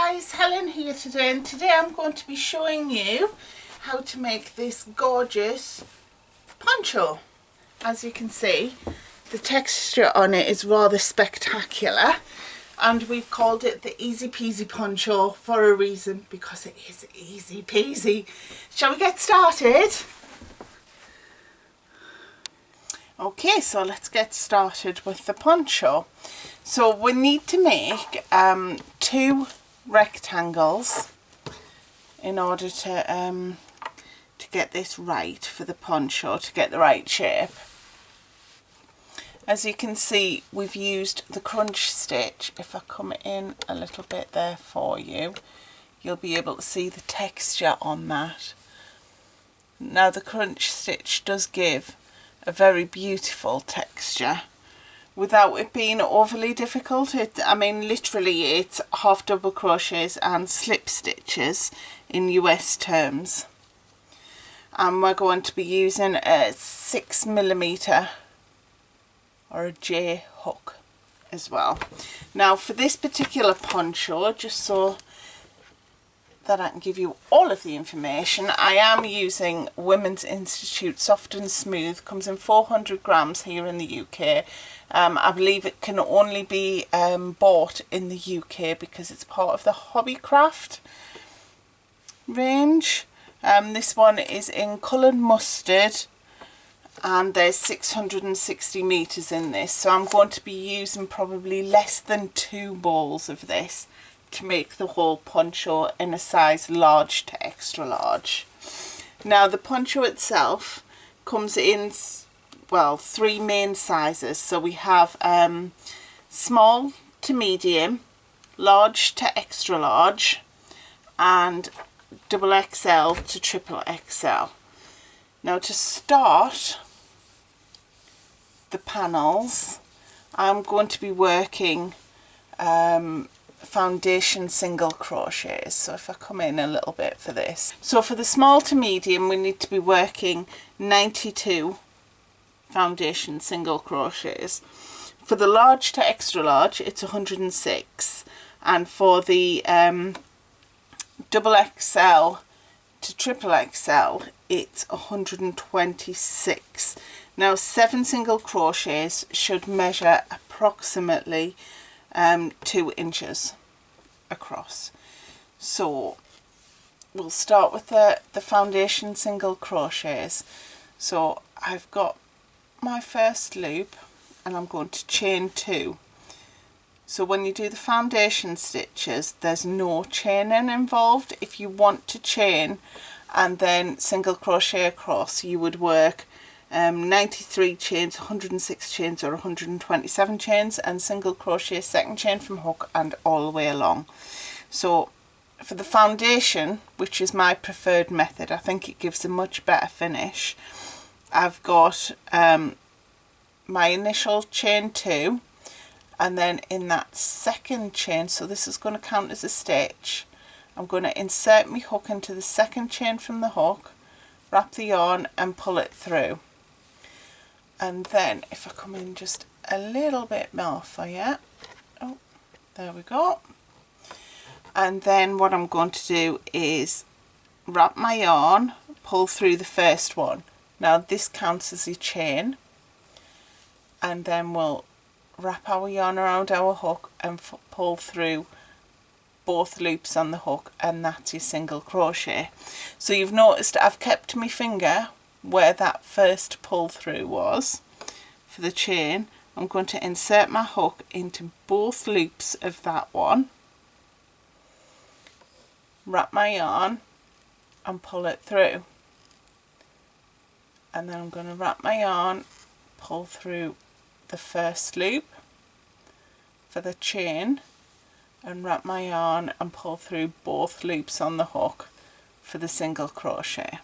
guys, Helen here today, and today I'm going to be showing you how to make this gorgeous poncho. As you can see, the texture on it is rather spectacular, and we've called it the Easy Peasy Poncho for a reason, because it is easy peasy. Shall we get started? Okay, so let's get started with the poncho. So we need to make two rectangles in order to get this right for the poncho, to get the right shape. As you can see, we've used the crunch stitch. If I come in a little bit there for you, you'll be able to see the texture on that. Now the crunch stitch does give a very beautiful texture without it being overly difficult. I mean, literally it's half double crochets and slip stitches in US terms. And we're going to be using a 6mm or a J hook as well. Now for this particular poncho, just so that I can give you all of the information, I am using Women's Institute Soft and Smooth. Comes in 400 grams here in the UK. I believe it can only be bought in the UK because it's part of the Hobbycraft range. This one is in coloured mustard, and there's 660 metres in this, so I'm going to be using probably less than 2 balls of this to make the whole poncho in a size large to extra large. Now the poncho itself comes in, well, 3 main sizes. So we have small to medium, large to extra large, and double XL to triple XL. Now to start the panels, I'm going to be working foundation single crochets. So if I come in a little bit for this, so for the small to medium we need to be working 92 foundation single crochets. For the large to extra large it's 106, and for the double XL to triple XL it's 126. Now 7 single crochets should measure approximately 2 inches across. So we'll start with the foundation single crochets. So I've got my first loop and I'm going to chain 2. So when you do the foundation stitches there's no chaining involved. If you want to chain and then single crochet across, you would work 93 chains, 106 chains or 127 chains, and single crochet second chain from hook and all the way along. So for the foundation, which is my preferred method, I think it gives a much better finish, I've got my initial chain 2, and then in that second chain, so this is going to count as a stitch, I'm going to insert my hook into the second chain from the hook, wrap the yarn and pull it through. And then if I come in just a little bit more for you, oh, there we go. And then what I'm going to do is wrap my yarn, pull through the first one. Now this counts as a chain, and then we'll wrap our yarn around our hook and pull through both loops on the hook, and that's your single crochet. So you've noticed I've kept my finger where that first pull through was for the chain. I'm going to insert my hook into both loops of that one, wrap my yarn and pull it through, and then I'm going to wrap my yarn, pull through the first loop for the chain, and wrap my yarn and pull through both loops on the hook for the single crochet.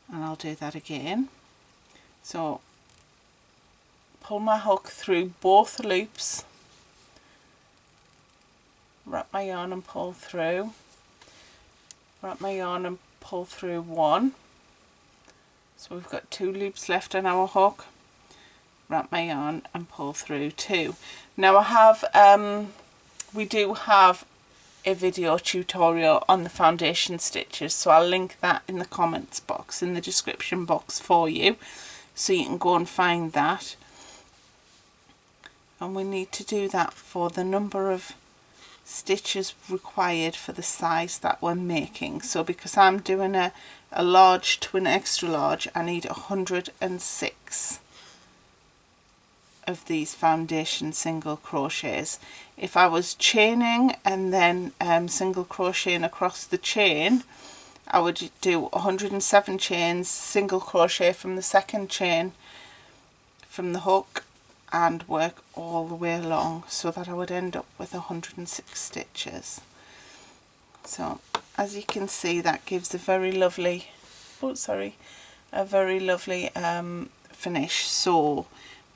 And I'll do that again. So pull my hook through both loops, wrap my yarn and pull through, wrap my yarn and pull through one. So we've got 2 loops left on our hook, wrap my yarn and pull through 2. Now I have we do have a video tutorial on the foundation stitches, so I'll link that in the comments box, in the description box for you, so you can go and find that. And we need to do that for the number of stitches required for the size that we're making. So because I'm doing a large to an extra large, I need 106 of these foundation single crochets. If I was chaining and then single crocheting across the chain, I would do 107 chains, single crochet from the second chain from the hook, and work all the way along, so that I would end up with 106 stitches. So as you can see, that gives a very lovely, finish. So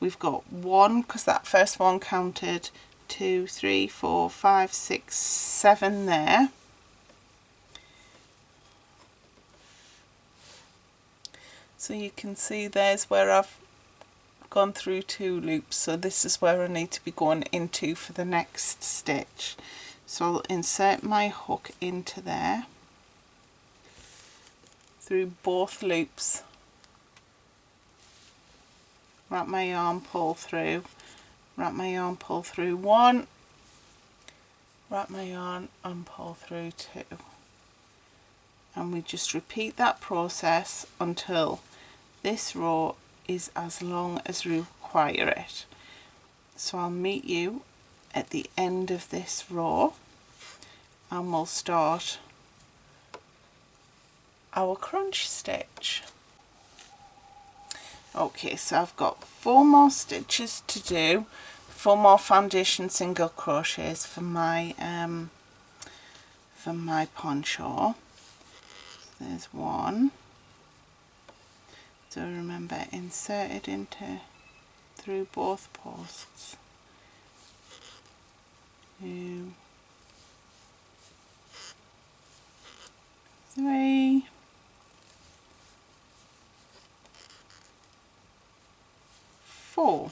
we've got 1, because that first one counted, 2, 3, 4, 5, 6, 7 there. So you can see there's where I've gone through 2 loops, so this is where I need to be going into for the next stitch. So I'll insert my hook into there through both loops, wrap my yarn, pull through, wrap my yarn, pull through 1, wrap my yarn and pull through 2, and we just repeat that process until this row is as long as we require it. So I'll meet you at the end of this row and we'll start our crunch stitch. Okay, so I've got 4 more stitches to do, 4 more foundation single crochets for my poncho. There's 1. So remember, insert it into through both posts. 2, 3, 4.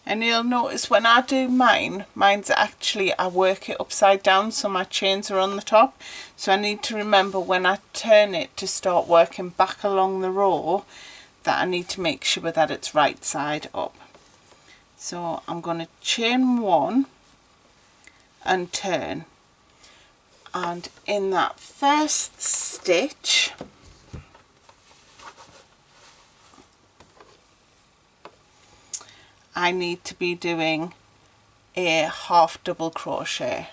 And you'll notice when I do mine's actually, I work it upside down, so my chains are on the top. So I need to remember when I turn it to start working back along the row, that I need to make sure that it's right side up. So I'm going to chain 1 and turn, and in that first stitch I need to be doing a half double crochet,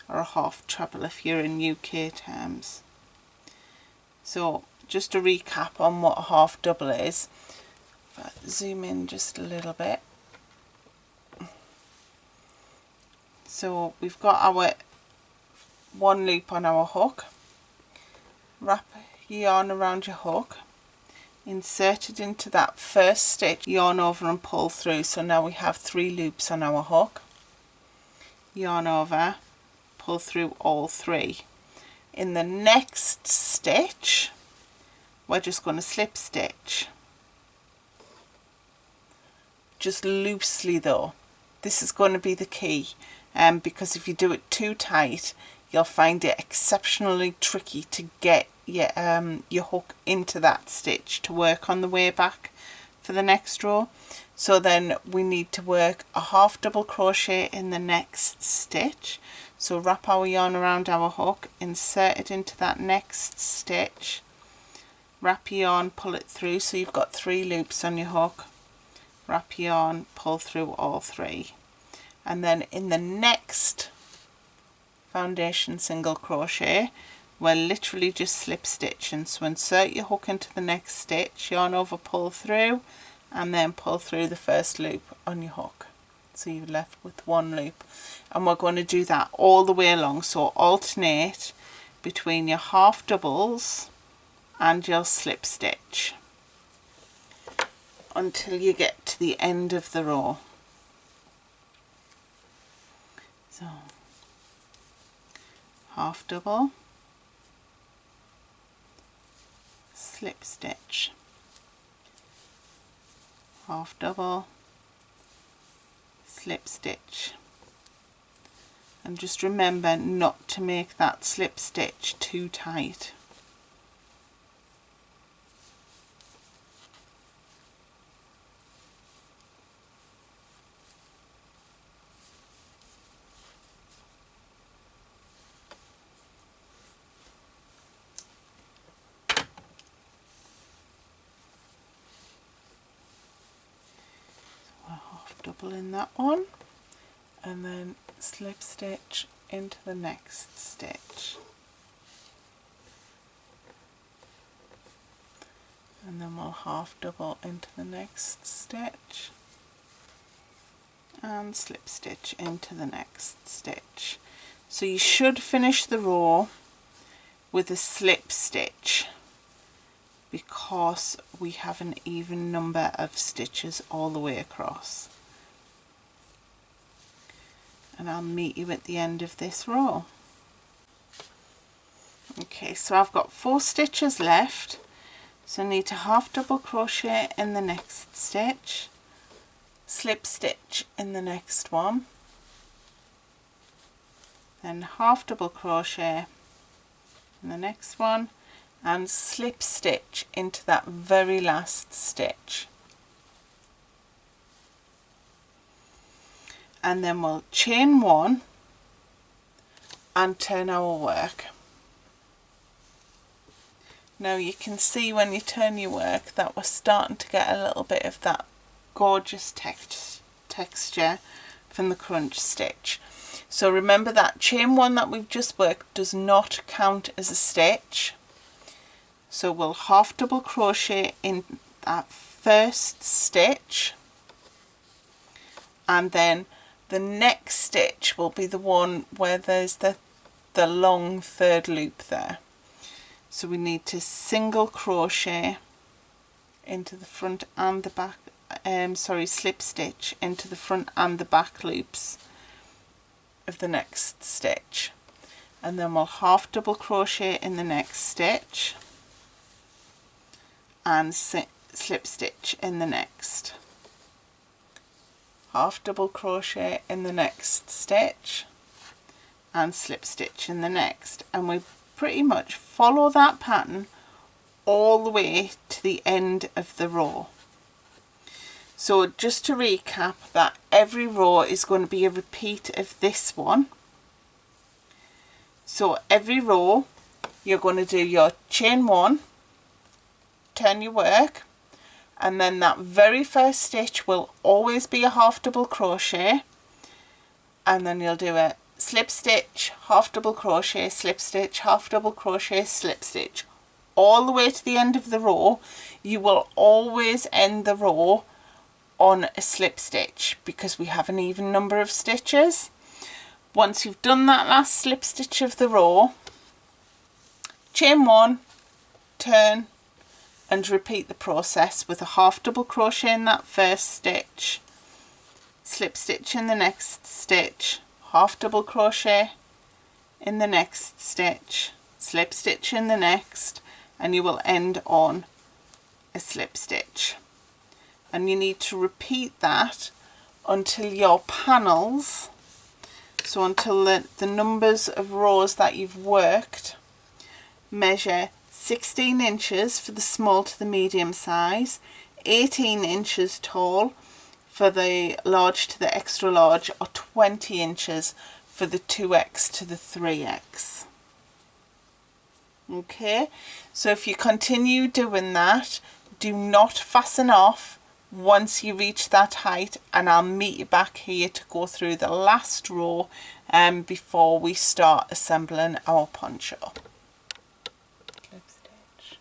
or a half treble if you're in UK terms. So just to recap on what a half double is, if I zoom in just a little bit. So we've got our 1 loop on our hook, wrap your yarn around your hook, insert it into that first stitch, yarn over and pull through. So now we have 3 loops on our hook, yarn over, pull through all 3. In the next stitch we're just going to slip stitch, just loosely though. This is going to be the key, because if you do it too tight, you'll find it exceptionally tricky to get your hook into that stitch to work on the way back for the next row. So then we need to work a half double crochet in the next stitch. So wrap our yarn around our hook, insert it into that next stitch, wrap your yarn, pull it through, so you've got 3 loops on your hook, wrap your yarn, pull through all 3, and then in the next foundation single crochet we're literally just slip stitching. So insert your hook into the next stitch, yarn over, pull through, and then pull through the first loop on your hook, so you're left with 1 loop. And we're going to do that all the way along, so alternate between your half doubles and your slip stitch until you get to the end of the row. So half double, slip stitch, half double, slip stitch, and just remember not to make that slip stitch too tight. Double in that one, and then slip stitch into the next stitch, and then we'll half double into the next stitch and slip stitch into the next stitch. So you should finish the row with a slip stitch because we have an even number of stitches all the way across. And I'll meet you at the end of this row. Okay, so I've got 4 stitches left, so I need to half double crochet in the next stitch, slip stitch in the next one, then half double crochet in the next one, and slip stitch into that very last stitch. And then we'll chain 1 and turn our work. Now you can see when you turn your work that we're starting to get a little bit of that gorgeous texture from the crunch stitch. So remember that chain 1 that we've just worked does not count as a stitch. So we'll half double crochet in that first stitch, and then the next stitch will be the one where there's the long third loop there. So we need to single crochet into the front and the back, slip stitch into the front and the back loops of the next stitch, and then we'll half double crochet in the next stitch and slip stitch in the next, half double crochet in the next stitch and slip stitch in the next, and we pretty much follow that pattern all the way to the end of the row. So just to recap, that every row is going to be a repeat of this one. So every row you're going to do your chain 1, turn your work, and then that very first stitch will always be a half double crochet, and then you'll do a slip stitch, half double crochet, slip stitch, half double crochet, slip stitch, all the way to the end of the row. You will always end the row on a slip stitch because we have an even number of stitches. Once you've done that last slip stitch of the row, chain 1, turn, and repeat the process with a half double crochet in that first stitch, slip stitch in the next stitch, half double crochet in the next stitch, slip stitch in the next, and you will end on a slip stitch. And you need to repeat that until your panels, so until the numbers of rows that you've worked measure 16 inches for the small to the medium size, 18 inches tall for the large to the extra large, or 20 inches for the 2x to the 3x. Okay, so if you continue doing that, do not fasten off once you reach that height, and I'll meet you back here to go through the last row before we start assembling our poncho. Slip stitch,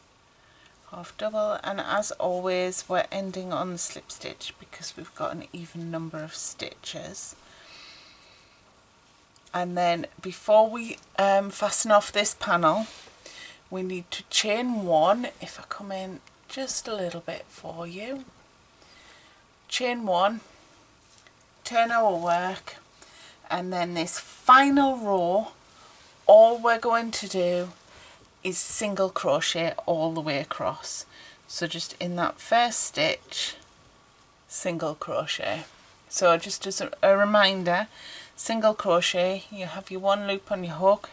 half double, and as always we're ending on the slip stitch because we've got an even number of stitches. And then before we fasten off this panel, we need to chain 1. If I come in just a little bit for you, chain 1, turn our work, and then this final row, all we're going to do is single crochet all the way across. So just in that first stitch, single crochet. So just as a reminder, single crochet, you have your 1 loop on your hook,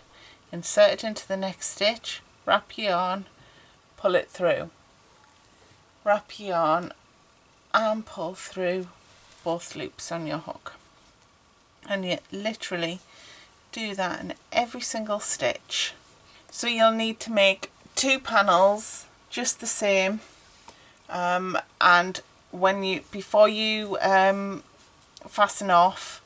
insert it into the next stitch, wrap your yarn, pull it through, wrap your yarn and pull through both loops on your hook. And you literally do that in every single stitch. So you'll need to make 2 panels just the same, and before you fasten off,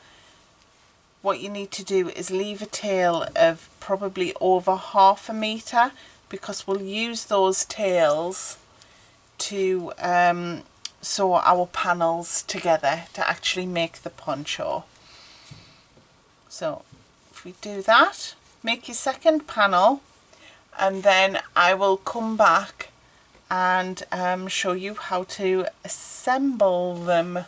what you need to do is leave a tail of probably over 1/2 metre, because we'll use those tails to sew our panels together to actually make the poncho. So if we do that, make your second panel, and then I will come back and show you how to assemble them.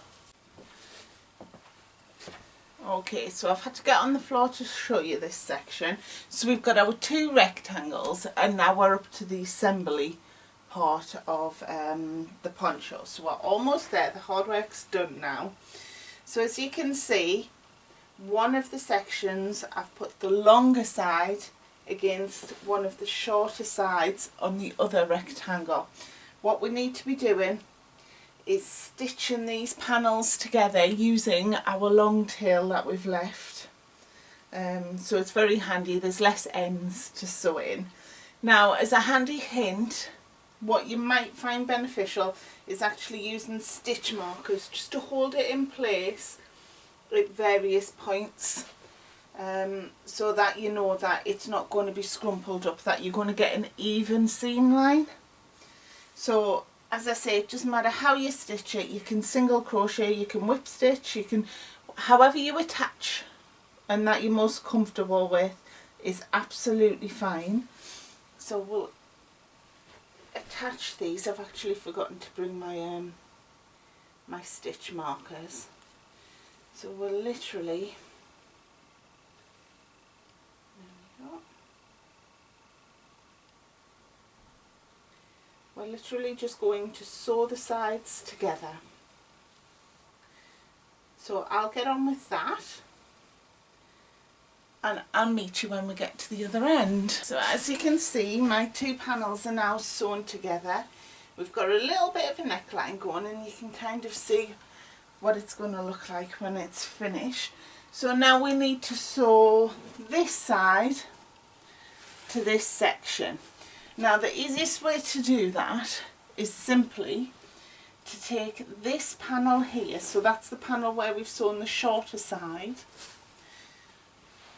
Okay, so I've had to get on the floor to show you this section. So we've got our 2 rectangles, and now we're up to the assembly part of the poncho. So we're almost there, the hard work's done now. So as you can see, one of the sections I've put the longer side against one of the shorter sides on the other rectangle. What we need to be doing is stitching these panels together using our long tail that we've left. So it's very handy, there's less ends to sew in. Now, as a handy hint, what you might find beneficial is actually using stitch markers just to hold it in place at various points, so that you know that it's not going to be scrumpled up, that you're going to get an even seam line. So as I say, it doesn't matter how you stitch it. You can single crochet, you can whip stitch, you can, however you attach and that you're most comfortable with is absolutely fine. So we'll attach these. I've actually forgotten to bring my my stitch markers. So we'll literally, there we go. We're literally just going to sew the sides together. So I'll get on with that, and I'll meet you when we get to the other end. So as you can see, my 2 panels are now sewn together. We've got a little bit of a neckline going, and you can kind of see what it's going to look like when it's finished. So now we need to sew this side to this section. Now the easiest way to do that is simply to take this panel here, so that's the panel where we've sewn the shorter side,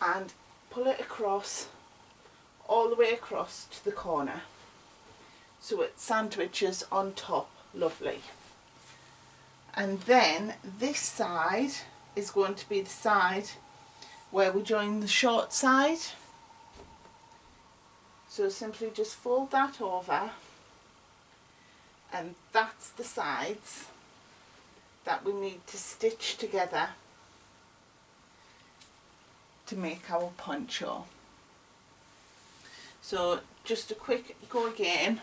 and pull it across, all the way across to the corner, so it sandwiches on top, lovely. And then this side is going to be the side where we join the short side. So simply just fold that over, and that's the sides that we need to stitch together to make our poncho. So just a quick go again.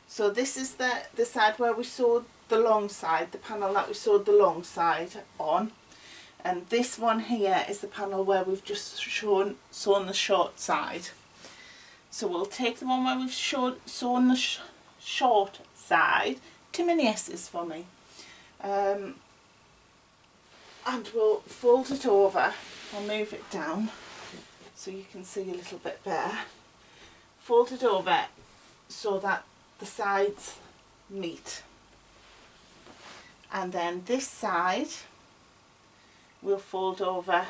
So this is the side where we sewed the long side, the panel that we sewed the long side on, and this one here is the panel where we've just sewn the short side. So we'll take the one where we've sewn the short side, too many S's for me, and we'll fold it over. I'll move it down so you can see a little bit better. Fold it over so that the sides meet, and then this side we'll fold over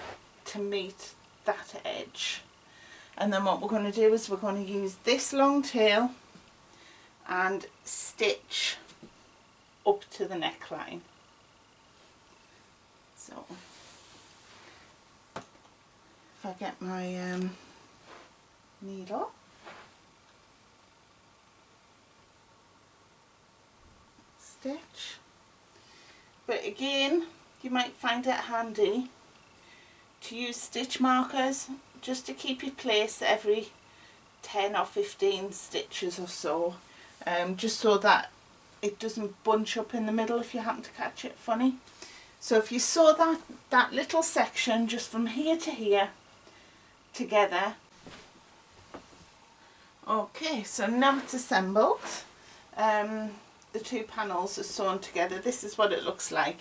to meet that edge. And then what we're going to do is we're going to use this long tail and stitch up to the neckline. So if I get my needle, stitch. But again, you might find it handy to use stitch markers just to keep your place every 10 or 15 stitches or so, just so that it doesn't bunch up in the middle if you happen to catch it funny. So if you saw that little section just from here to here together. Okay, so now it's assembled. The two panels are sewn together. This is what it looks like.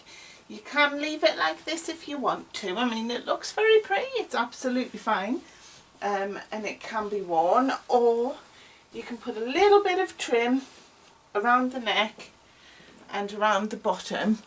You can leave it like this if you want to. I mean, it looks very pretty. It's absolutely fine. And it can be worn, or you can put a little bit of trim around the neck and around the bottom